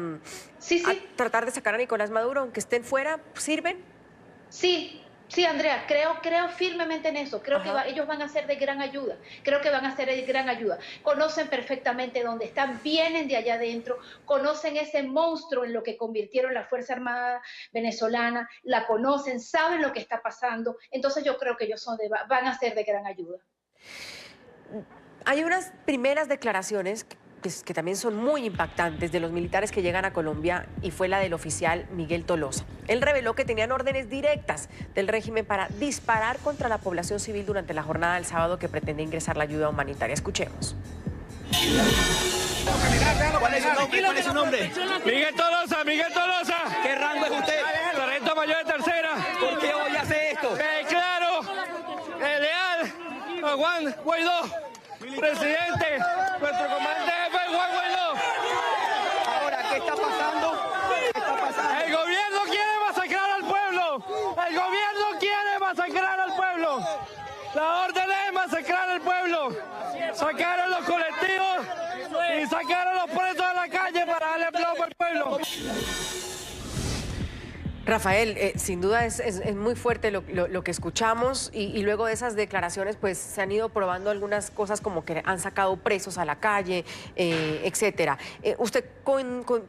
tratar de sacar a Nicolás Maduro, aunque estén fuera, ¿sirven? Sí, Andrea, creo firmemente en eso. Creo que ellos van a ser de gran ayuda. Creo que van a ser de gran ayuda. Conocen perfectamente dónde están, vienen de allá adentro, conocen ese monstruo en lo que convirtieron la Fuerza Armada venezolana, la conocen, saben lo que está pasando. Entonces yo creo que ellos van a ser de gran ayuda. Hay unas primeras declaraciones que también son muy impactantes de los militares que llegan a Colombia y fue la del oficial Miguel Tolosa. Él reveló que tenían órdenes directas del régimen para disparar contra la población civil durante la jornada del sábado que pretende ingresar la ayuda humanitaria. Escuchemos. ¿Cuál es su nombre? Miguel Tolosa, Miguel Tolosa. ¿Qué rango es usted? Sargento mayor de tercera. ¿Por qué hoy hace esto? Claro, leal a Juan Guaidó, presidente, nuestro comandante jefe Juan Guaidó. Ahora, ¿qué está pasando? ¿Qué está pasando? El gobierno quiere masacrar al pueblo. El gobierno quiere masacrar al pueblo. La orden es masacrar al pueblo. Sacar a los colectivos y sacar a los presos de la calle para darle plomo al pueblo. Rafael, sin duda es muy fuerte lo que escuchamos y luego de esas declaraciones pues se han ido probando algunas cosas como que han sacado presos a la calle, etcétera. ¿Usted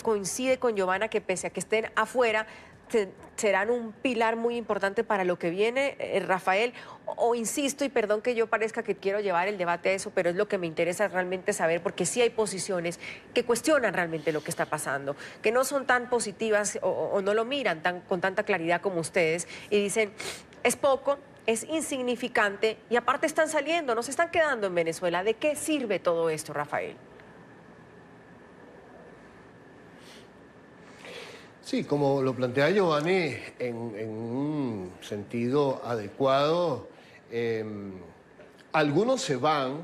coincide con Giovanna que pese a que estén afuera serán un pilar muy importante para lo que viene, Rafael? O insisto, y perdón que yo parezca que quiero llevar el debate a eso, pero es lo que me interesa realmente saber, porque sí hay posiciones que cuestionan realmente lo que está pasando, que no son tan positivas o no lo miran con tanta claridad como ustedes y dicen, es poco, es insignificante y aparte están saliendo, no se están quedando en Venezuela. ¿De qué sirve todo esto, Rafael? Sí, como lo plantea Giovanni, en un sentido adecuado, algunos se van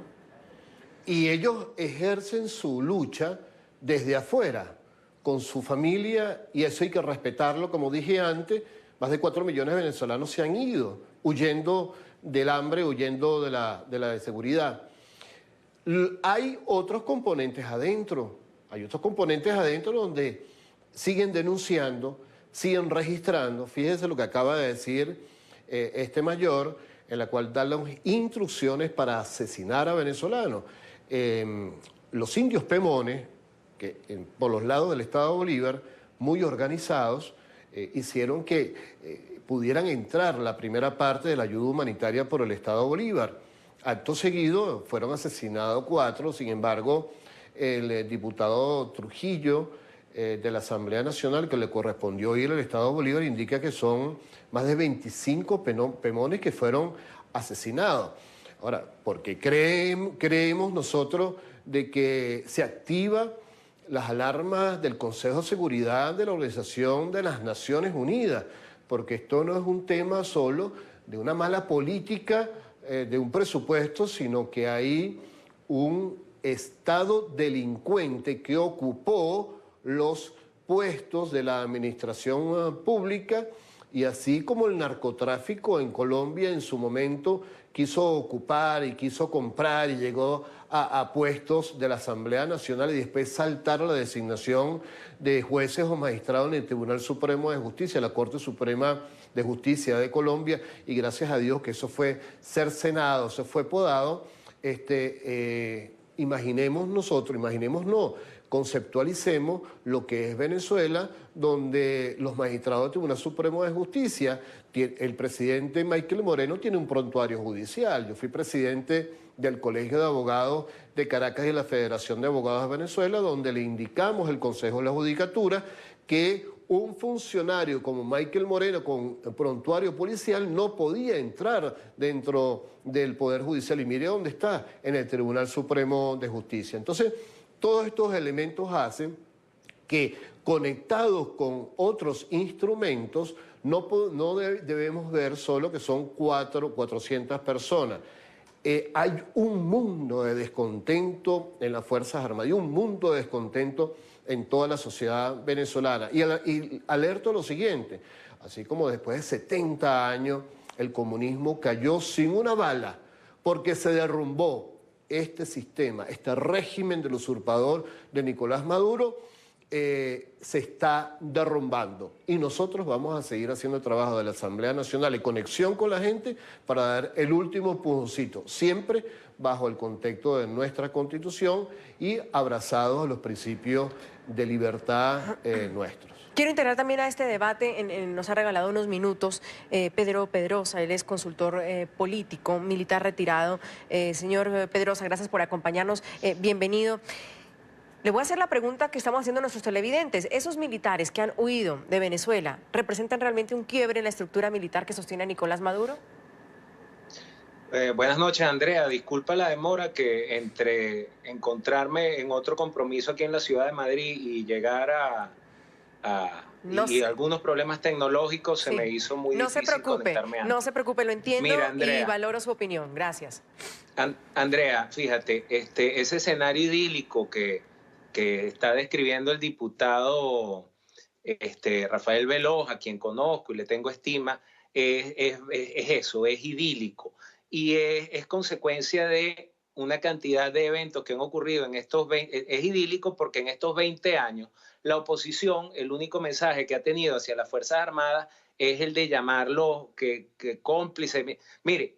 y ellos ejercen su lucha desde afuera, con su familia, y eso hay que respetarlo. Como dije antes, más de 4 millones de venezolanos se han ido, huyendo del hambre, huyendo de la inseguridad. Hay otros componentes adentro, donde siguen denunciando, siguen registrando. Fíjense lo que acaba de decir este mayor, en la cual da las instrucciones para asesinar a venezolanos. Los indios pemones, que por los lados del Estado Bolívar, muy organizados, hicieron que pudieran entrar la primera parte de la ayuda humanitaria por el Estado Bolívar. Acto seguido fueron asesinados 4, sin embargo, el diputado Trujillo de la Asamblea Nacional, que le correspondió ir al Estado Bolívar, indica que son más de 25 pemones que fueron asesinados. Ahora, ¿por qué creemos nosotros de que se activa las alarmas del Consejo de Seguridad de la Organización de las Naciones Unidas? Porque esto no es un tema solo de una mala política de un presupuesto, sino que hay un Estado delincuente que ocupó los puestos de la administración pública, y así como el narcotráfico en Colombia en su momento quiso ocupar y quiso comprar y llegó a puestos de la Asamblea Nacional y después saltar a la designación de jueces o magistrados en el Tribunal Supremo de Justicia, la Corte Suprema de Justicia de Colombia, y gracias a Dios que eso fue cercenado, se fue podado. Conceptualicemos lo que es Venezuela, donde los magistrados del Tribunal Supremo de Justicia, el presidente Michael Moreno tiene un prontuario judicial. Yo fui presidente del Colegio de Abogados de Caracas y la Federación de Abogados de Venezuela, donde le indicamos al Consejo de la Judicatura que un funcionario como Michael Moreno con prontuario policial no podía entrar dentro del Poder Judicial. Y mire dónde está, en el Tribunal Supremo de Justicia. Entonces, todos estos elementos hacen que, conectados con otros instrumentos, no debemos ver solo que son 400 personas. Hay un mundo de descontento en las Fuerzas Armadas, hay un mundo de descontento en toda la sociedad venezolana. Y alerto lo siguiente, así como después de 70 años el comunismo cayó sin una bala, porque se derrumbó este sistema, este régimen del usurpador de Nicolás Maduro, se está derrumbando. Y nosotros vamos a seguir haciendo el trabajo de la Asamblea Nacional en conexión con la gente para dar el último empujoncito, siempre bajo el contexto de nuestra Constitución y abrazados a los principios de libertad nuestros. Quiero integrar también a este debate, nos ha regalado unos minutos, Pedro Pedrosa, él es consultor político, militar retirado. Señor Pedrosa, gracias por acompañarnos, bienvenido. Le voy a hacer la pregunta que estamos haciendo a nuestros televidentes. ¿Esos militares que han huido de Venezuela representan realmente un quiebre en la estructura militar que sostiene a Nicolás Maduro? Buenas noches, Andrea. Disculpa la demora, que entre encontrarme en otro compromiso aquí en la ciudad de Madrid y llegar y algunos problemas tecnológicos se me hizo muy difícil conectarme antes. No se preocupe, lo entiendo. Mira, Andrea, y valoro su opinión. Gracias. Andrea, fíjate, ese escenario idílico que está describiendo el diputado Rafael Veloz, a quien conozco y le tengo estima, es eso, es idílico. Y es consecuencia de una cantidad de eventos que han ocurrido en estos 20, es idílico porque en estos 20 años la oposición, el único mensaje que ha tenido hacia las Fuerzas Armadas es el de llamarlo que cómplice. Mire,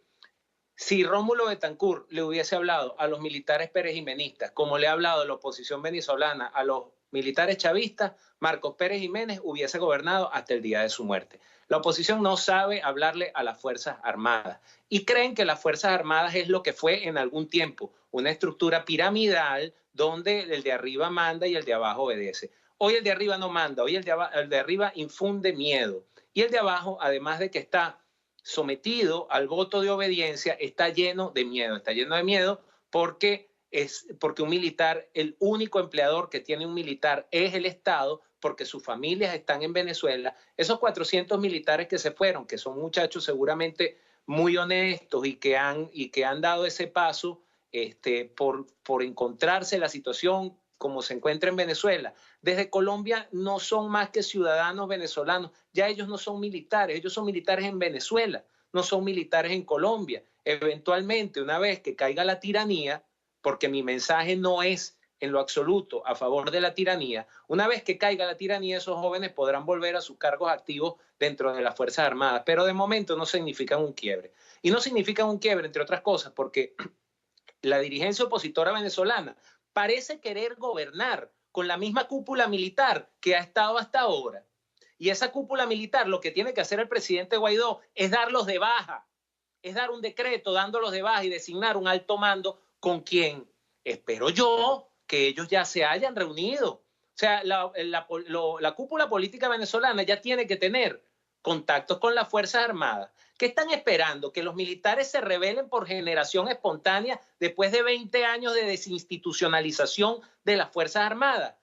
si Rómulo Betancourt le hubiese hablado a los militares perejimenistas, como le ha hablado a la oposición venezolana a los militares chavistas, Marcos Pérez Jiménez hubiese gobernado hasta el día de su muerte. La oposición no sabe hablarle a las Fuerzas Armadas y creen que las Fuerzas Armadas es lo que fue en algún tiempo, una estructura piramidal donde el de arriba manda y el de abajo obedece. Hoy el de arriba no manda, hoy el de arriba infunde miedo. Y el de abajo, además de que está sometido al voto de obediencia, está lleno de miedo porque un militar, el único empleador que tiene un militar es el Estado, porque sus familias están en Venezuela. Esos 400 militares que se fueron, que son muchachos seguramente muy honestos y que han dado ese paso por encontrarse la situación como se encuentra en Venezuela. Desde Colombia no son más que ciudadanos venezolanos. Ya ellos no son militares, ellos son militares en Venezuela, no son militares en Colombia. Eventualmente, una vez que caiga la tiranía, porque mi mensaje no es en lo absoluto a favor de la tiranía. Una vez que caiga la tiranía, esos jóvenes podrán volver a sus cargos activos dentro de las Fuerzas Armadas, pero de momento no significan un quiebre. Y no significan un quiebre, entre otras cosas, porque la dirigencia opositora venezolana parece querer gobernar con la misma cúpula militar que ha estado hasta ahora. Y esa cúpula militar, lo que tiene que hacer el presidente Guaidó es darlos de baja, es dar un decreto dándolos de baja y designar un alto mando con quien espero yo que ellos ya se hayan reunido. O sea, la cúpula política venezolana ya tiene que tener contactos con las Fuerzas Armadas. ¿Qué están esperando? ¿Que los militares se rebelen por generación espontánea después de 20 años de desinstitucionalización de las Fuerzas Armadas?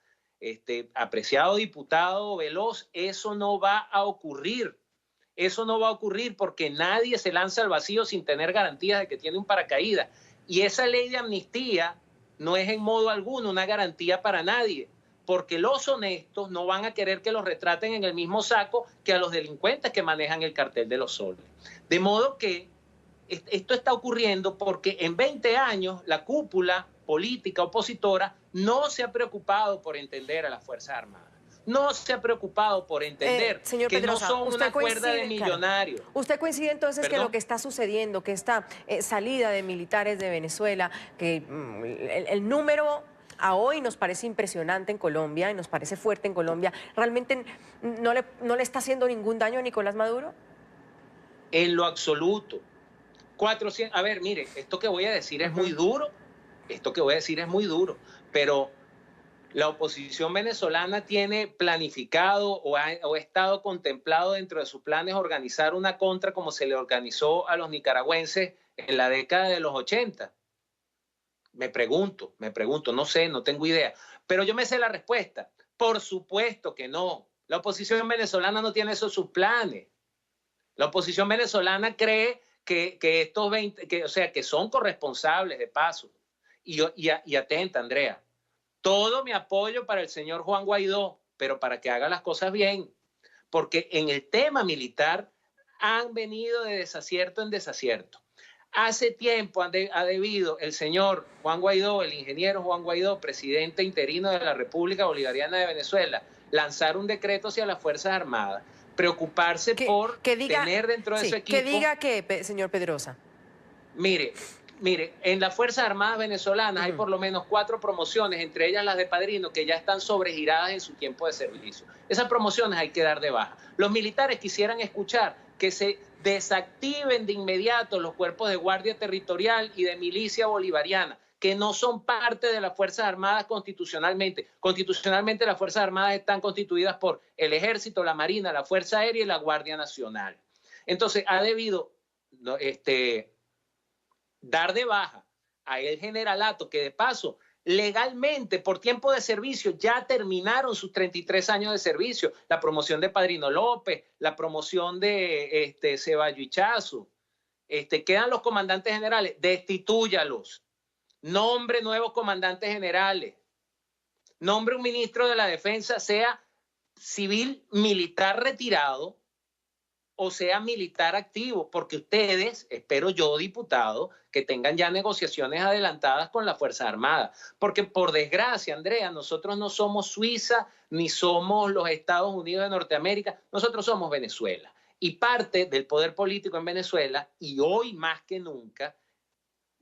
Apreciado diputado Veloz, eso no va a ocurrir. Eso no va a ocurrir porque nadie se lanza al vacío sin tener garantías de que tiene un paracaídas. Y esa ley de amnistía no es en modo alguno una garantía para nadie, porque los honestos no van a querer que los retraten en el mismo saco que a los delincuentes que manejan el cartel de los soles. De modo que esto está ocurriendo porque en 20 años la cúpula política opositora no se ha preocupado por entender a las Fuerzas Armadas. No se ha preocupado por entender señor que Pedrosa, no son una cuerda de millonarios. Claro. ¿Usted coincide entonces que lo que está sucediendo, que esta salida de militares de Venezuela, que el número a hoy nos parece impresionante en Colombia y nos parece fuerte en Colombia, realmente no le está haciendo ningún daño a Nicolás Maduro? En lo absoluto. 400, a ver, mire, esto que voy a decir es muy duro, pero la oposición venezolana tiene planificado o ha estado contemplado dentro de sus planes organizar una contra como se le organizó a los nicaragüenses en la década de los 80. Me pregunto, no sé, no tengo idea. Pero yo me sé la respuesta. Por supuesto que no. La oposición venezolana no tiene esos sus planes. La oposición venezolana cree que estos 20, que son corresponsables de paso. Y atenta, Andrea. Todo mi apoyo para el señor Juan Guaidó, pero para que haga las cosas bien. Porque en el tema militar han venido de desacierto en desacierto. Hace tiempo ha debido el señor Juan Guaidó, el ingeniero Juan Guaidó, presidente interino de la República Bolivariana de Venezuela, lanzar un decreto hacia las Fuerzas Armadas, preocuparse por tener dentro de su equipo... Que diga que, señor Pedrosa. Mire, en las Fuerzas Armadas venezolanas hay por lo menos 4 promociones, entre ellas las de padrino, que ya están sobregiradas en su tiempo de servicio. Esas promociones hay que dar de baja. Los militares quisieran escuchar que se desactiven de inmediato los cuerpos de Guardia Territorial y de Milicia Bolivariana, que no son parte de las Fuerzas Armadas constitucionalmente. Constitucionalmente las Fuerzas Armadas están constituidas por el Ejército, la Marina, la Fuerza Aérea y la Guardia Nacional. Entonces ha debido dar de baja a el generalato, que de paso legalmente por tiempo de servicio ya terminaron sus 33 años de servicio, la promoción de Padrino López, la promoción de Ceballo Ichazo, quedan los comandantes generales, destitúyalos, nombre nuevos comandantes generales, nombre un ministro de la Defensa, sea civil militar retirado o sea militar activo, porque ustedes, espero yo, diputado, que tengan ya negociaciones adelantadas con las Fuerzas Armadas. Porque por desgracia, Andrea, nosotros no somos Suiza ni somos los Estados Unidos de Norteamérica, nosotros somos Venezuela. Y parte del poder político en Venezuela, y hoy más que nunca,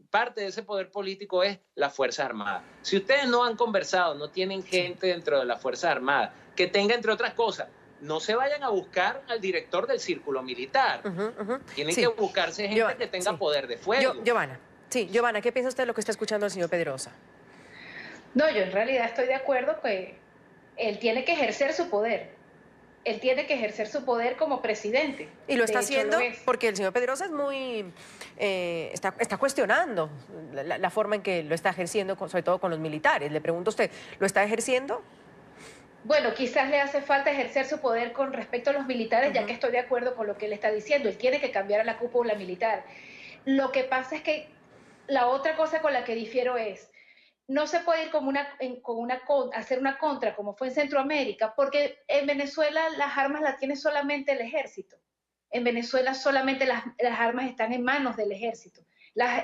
parte de ese poder político es las Fuerzas Armadas. Si ustedes no han conversado, no tienen gente dentro de las Fuerzas Armadas, que tenga, entre otras cosas, no se vayan a buscar al director del círculo militar. Tienen que buscarse gente que tenga poder de fuego. Giovanna, ¿qué piensa usted de lo que está escuchando el señor Pedrosa? No, yo en realidad estoy de acuerdo que él tiene que ejercer su poder. Él tiene que ejercer su poder como presidente. Y lo está haciendo porque el señor Pedrosa es muy... está cuestionando la forma en que lo está ejerciendo, sobre todo con los militares. Le pregunto a usted, ¿lo está ejerciendo? Bueno, quizás le hace falta ejercer su poder con respecto a los militares, ya que estoy de acuerdo con lo que él está diciendo. Él tiene que cambiar a la cúpula militar. Lo que pasa es que la otra cosa con la que difiero es, no se puede ir hacer una contra como fue en Centroamérica, porque en Venezuela las armas las tiene solamente el ejército. En Venezuela solamente las armas están en manos del ejército.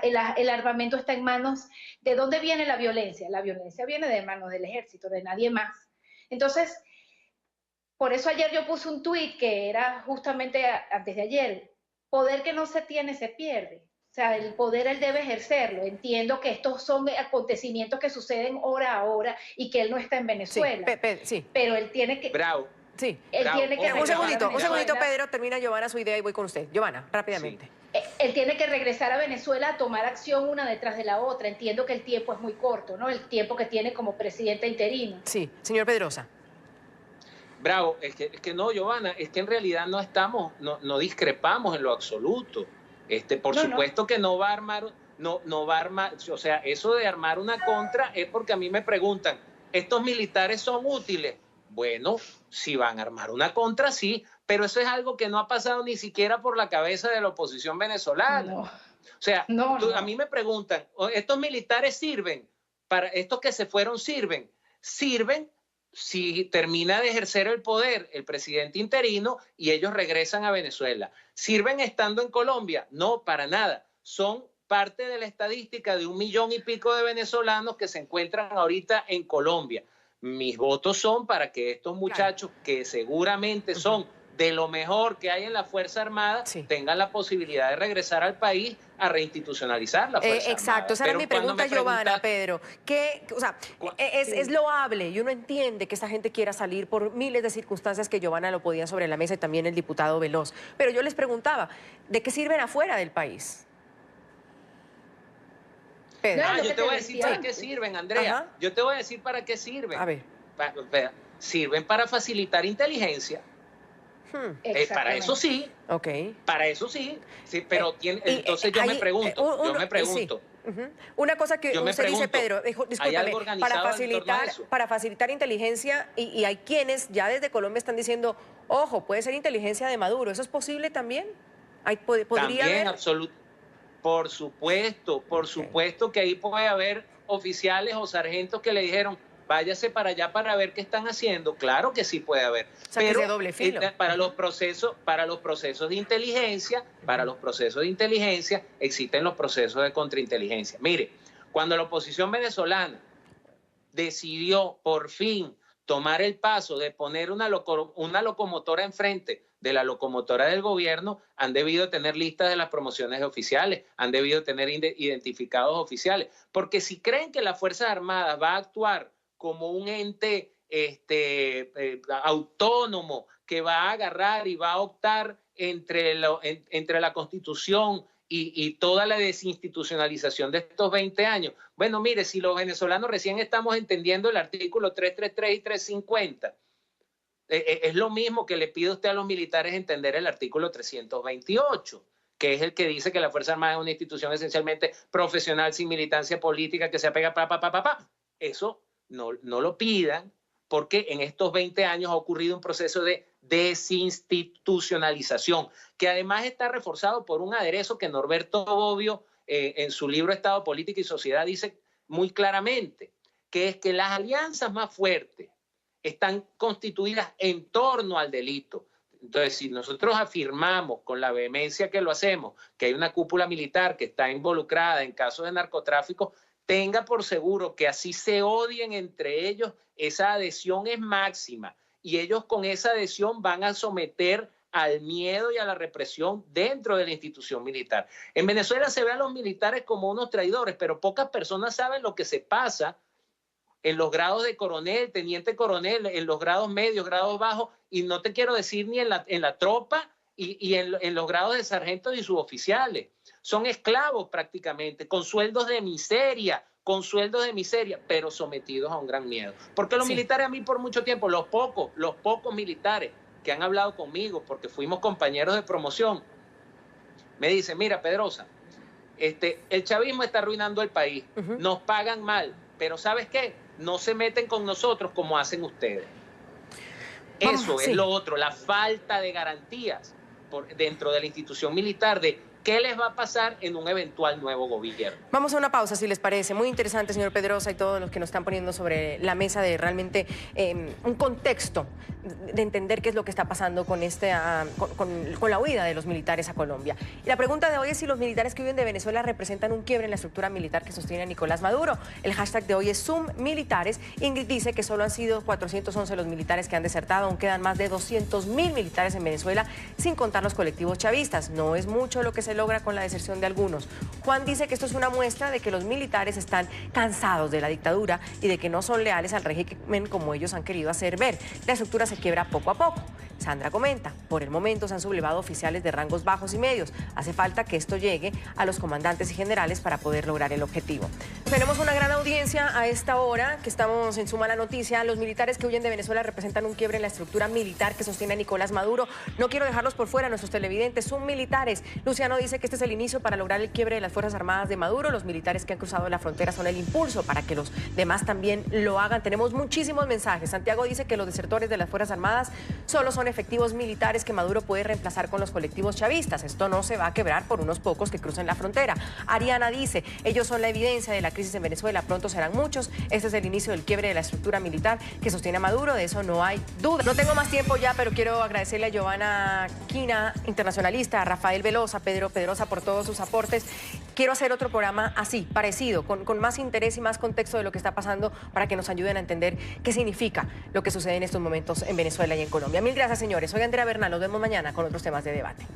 el armamento está en manos. ¿De dónde viene la violencia? La violencia viene de manos del ejército, de nadie más. Entonces, por eso ayer yo puse un tuit que era justamente antes de ayer: poder que no se tiene se pierde. O sea, el poder él debe ejercerlo. Entiendo que estos son acontecimientos que suceden hora a hora y que él no está en Venezuela. Sí. Pero él tiene que... Bravo. Sí. Él tiene que un segundito, Pedro, termina Giovanna su idea y voy con usted. Giovanna, rápidamente. Sí. Él tiene que regresar a Venezuela a tomar acción una detrás de la otra. Entiendo que el tiempo es muy corto, ¿no? El tiempo que tiene como presidente interino. Sí, señor Pedrosa. Bravo, es que no, Giovanna, es que en realidad no discrepamos en lo absoluto. Por supuesto que no va a armar, o sea, eso de armar una contra es porque a mí me preguntan, ¿estos militares son útiles? Bueno, si van a armar una contra, sí, pero eso es algo que no ha pasado ni siquiera por la cabeza de la oposición venezolana. No. O sea, a mí me preguntan, ¿estos militares sirven? Para estos que se fueron sirven si termina de ejercer el poder el presidente interino y ellos regresan a Venezuela. ¿Sirven estando en Colombia? No, para nada. Son parte de la estadística de 1 millón y pico de venezolanos que se encuentran ahorita en Colombia. Mis votos son para que estos muchachos, que seguramente son de lo mejor que hay en la Fuerza Armada, tengan la posibilidad de regresar al país a reinstitucionalizar la Fuerza Armada. Exacto, esa era mi pregunta, Giovanna, Pedro. Es loable y uno entiende que esta gente quiera salir por miles de circunstancias que Giovanna lo ponía sobre la mesa y también el diputado Veloz. Pero yo les preguntaba, ¿de qué sirven afuera del país? Pedro. Yo te voy a decir para qué sirven, Andrea. Ajá. Yo te voy a decir para qué sirven. A ver. Sirven para facilitar inteligencia. Para eso sí. Para eso sí. Pero entonces yo me pregunto. Una cosa que usted dice, Pedro, discúlpame, para facilitar inteligencia, y hay quienes ya desde Colombia están diciendo, ojo, puede ser inteligencia de Maduro. ¿Eso es posible también? ¿Podría haber? Absolutamente. Por supuesto que ahí puede haber oficiales o sargentos que le dijeron, váyase para allá para ver qué están haciendo. Claro que sí puede haber. O sea, pero que es de doble filo. Para los procesos de inteligencia, existen los procesos de contrainteligencia. Mire, cuando la oposición venezolana decidió por fin tomar el paso de poner una locomotora enfrente de la locomotora del gobierno, han debido tener listas de las promociones de oficiales, han debido tener identificados oficiales, porque si creen que las Fuerzas Armadas va a actuar como un ente autónomo que va a agarrar y va a optar entre la Constitución y toda la desinstitucionalización de estos 20 años. Bueno, mire, si los venezolanos recién estamos entendiendo el artículo 333 y 350, es lo mismo que le pide usted a los militares entender el artículo 328, que es el que dice que la Fuerza Armada es una institución esencialmente profesional, sin militancia política, que se apega Eso no lo pidan, porque en estos 20 años ha ocurrido un proceso de desinstitucionalización, que además está reforzado por un aderezo que Norberto Bobbio, en su libro Estado, Política y Sociedad, dice muy claramente, que es que las alianzas más fuertes están constituidas en torno al delito. Entonces, si nosotros afirmamos con la vehemencia que lo hacemos, que hay una cúpula militar que está involucrada en casos de narcotráfico, tenga por seguro que así se odien entre ellos, esa adhesión es máxima. Y ellos con esa adhesión van a someter al miedo y a la represión dentro de la institución militar. En Venezuela se ve a los militares como unos traidores, pero pocas personas saben lo que se pasa en los grados de coronel, teniente coronel, en los grados medios, grados bajos, y no te quiero decir ni en la tropa y en los grados de sargentos y suboficiales. Son esclavos prácticamente, con sueldos de miseria, pero sometidos a un gran miedo. Porque los militares, a mí por mucho tiempo, los pocos militares que han hablado conmigo, porque fuimos compañeros de promoción, me dicen, mira, Pedrosa, el chavismo está arruinando el país, nos pagan mal, pero ¿sabes qué? No se meten con nosotros como hacen ustedes. Eso es lo otro, la falta de garantías dentro de la institución militar, de ¿Qué les va a pasar en un eventual nuevo gobierno? Vamos a una pausa, si les parece. Muy interesante, señor Pedrosa, y todos los que nos están poniendo sobre la mesa de realmente un contexto de entender qué es lo que está pasando con, con la huida de los militares a Colombia. Y la pregunta de hoy es si los militares que huyen de Venezuela representan un quiebre en la estructura militar que sostiene a Nicolás Maduro. El hashtag de hoy es #SumMilitares. Ingrid dice que solo han sido 411 los militares que han desertado, aún quedan más de 200.000 militares en Venezuela, sin contar los colectivos chavistas. No es mucho lo que se logra con la deserción de algunos. Juan dice que esto es una muestra de que los militares están cansados de la dictadura y de que no son leales al régimen como ellos han querido hacer ver. La estructura se quiebra poco a poco. Sandra comenta, por el momento se han sublevado oficiales de rangos bajos y medios. Hace falta que esto llegue a los comandantes y generales para poder lograr el objetivo. Tenemos una gran audiencia a esta hora, que estamos en Suma la Noticia. Los militares que huyen de Venezuela representan un quiebre en la estructura militar que sostiene a Nicolás Maduro. No quiero dejarlos por fuera, nuestros televidentes son militares. Luciano dice que este es el inicio para lograr el quiebre de las Fuerzas Armadas de Maduro. Los militares que han cruzado la frontera son el impulso para que los demás también lo hagan. Tenemos muchísimos mensajes. Santiago dice que los desertores de las Fuerzas Armadas solo son efectivos militares que Maduro puede reemplazar con los colectivos chavistas. Esto no se va a quebrar por unos pocos que crucen la frontera. Ariana dice, ellos son la evidencia de la crisis en Venezuela, pronto serán muchos. Este es el inicio del quiebre de la estructura militar que sostiene a Maduro, de eso no hay duda. No tengo más tiempo ya, pero quiero agradecerle a Giovanna Quina, internacionalista, a Rafael Veloz, a Pedro Pedrosa por todos sus aportes. Quiero hacer otro programa así, parecido, con más interés y más contexto de lo que está pasando para que nos ayuden a entender qué significa lo que sucede en estos momentos en Venezuela y en Colombia. Mil gracias, señores. Soy Andrea Bernal. Nos vemos mañana con otros temas de debate.